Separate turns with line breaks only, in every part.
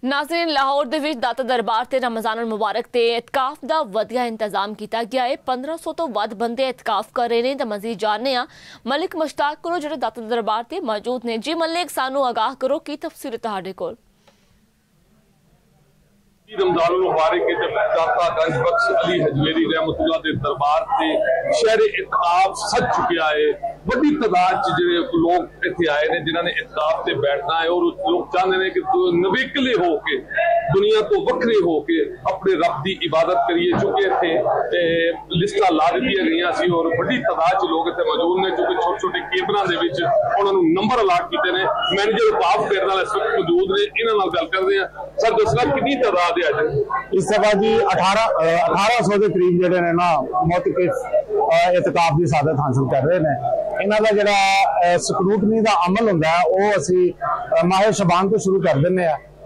नाज़रीन, लाहौर दे विच दाता दरबार ते रमज़ान मुबारक ते इतकाफ दा वधिया इंतजाम किया गया है। 1500 तो वध बंदे इतकाफ कर रहे हैं। तो मजीद जानने मलिक मुश्ताक को जो दाता दरबार ते मौजूद ने। जी मलिक, सानू आगाह करो की तफसीर तुहाडे कोल।
रमजान मुबारक के जब दाता गंज बख्श अली हजवेरी रहमतुल्लाह दे दरबार से शहर इतकाफ सज चुकिया है। बड़ी तादाद जो लोग इतने आए ने जिन्होंने इतकाफ से बैठना है और लोग चाहते हैं कि नवेकले होके दुनिया तो वक्रे होके अपने रब की इबादत करिए। चूंकि इतने लिस्टा ला दी गई सी और बड़ी तादाद लोग इतने मौजूद ने, चूंकि छोटे छोटे केबलों के उन्होंने नंबर अलाट किए हैं। मैनेजर इतकाफ करने वाले इस वक्त मौजूद ने, इन्होंने गल करते हैं। सर दसना कितनी तादाद है अज?
इस दफा जी 1800 के करीब जोड़े ने ना मुतकिफ इतकाफ की सादत हासिल कर रहे हैं। इन्हों का जोड़ा स्क्रूटनी का अमल होंगे वो असी माह शबान तो शुरू कर दें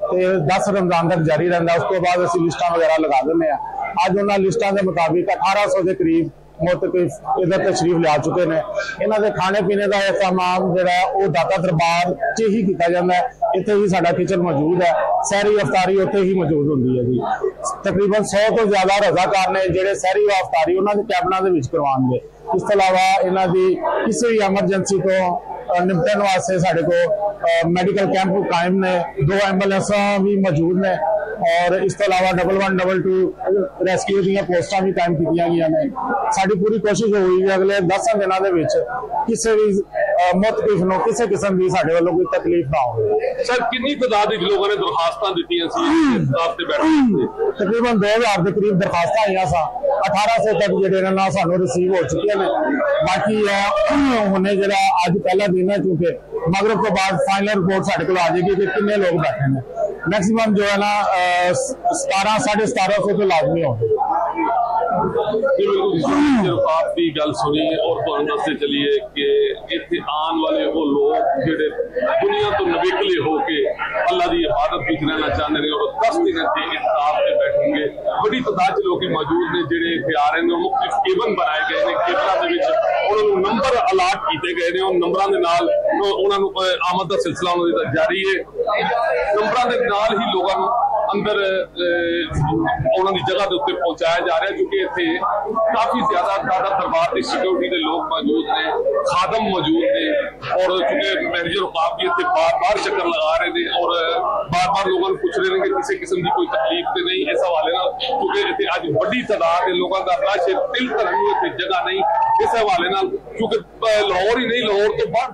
ते 10 रमजान तक जारी रहता। उस तो बाद असी लिस्टां वगैरह लगा दें। अज उन्होंने लिस्टां के मुताबिक 1800 के करीब मुतकिफ इधर तशरीफ लिया चुके हैं। इन्हों के खाने पीने का इंतजाम जो दाता दरबार च ही किया जाता है। इतने ही साडा किचन मौजूद है। सहरी अफतारी उत्थे ही मौजूद होंगी है जी। तकरीबन 100 तो ज्यादा रजाकार ने जोड़े सहरी अफतारी उन्होंने कैबना करवाएंगे। इस तो अलावा इन्हों की किसी भी एमरजेंसी तो निपटन वास्ते साढ़े को मैडिकल कैंप कायम ने। 2 एंबुलेंस भी मौजूद ने और इस तो अलावा 1112 रेस्क्यू दी पोस्टां भी कायम की गई ने। साडी पूरी कोशिश हुई है अगले 10 दिनों के किसी भी मुतकिफ को किसी किस्म की साडे वालों कोई तकलीफ ना हो।
सर कितनी तादाद लोगों ने दरखास्तां दी सी?
तकरीबन 2000 के करीब दरखास्त आई सा। 1800 तक जो ना सानू रिसीव हो चुकी हैं। बाकी हमने जो अज पहला दिन है, चूंकि मगरब तो बाद फाइनल रिपोर्ट साढ़े को आ जाएगी कि कितने लोग बैठे हैं। मैक्सिमम जो है ना 1700 साढ़े 1700 तो लाजमी होंगे।
आपकी गल सुनी और दसते चलिए कि इतने आने वाले वो लोग जो दुनिया तो नवेकले होके अल्लाह की इबादत विच रहना चाहते हैं और 10 दिन के इतकाफ में बैठेंगे। बड़ी तादाद लोग मौजूद ने जोड़े इतने आ रहे हैं। मुख्तलिफ केबल बनाए गए हैं। केबलों के नंबर अलाट किए गए हैं और नंबरों के नाल उन्होंने आमद का सिलसिला उन्होंने जारी है। नंबरों के नाल ही लोगों को अंदर उन्होंने जगह के उत्ते पहुंचाया जा रहा है। क्योंकि इतने काफी ज्यादा दाता दरबार की सिक्योरिटी के लोग मौजूद ने, खादम मौजूद ने और चूंकि मैनेजर औकाफ भी इतने बार बार चक्कर लगा रहे थे और बार बार लोगों को पूछ रहे हैं कि किसी किस्म की कोई तकलीफ तो नहीं। इस हवाले ना क्योंकि इतने अज बड़ी तादाद लोगों का रश दिल करने जगह नहीं। इस हवाले क्योंकि लाहौर ही नहीं, लाहौर तो बाहर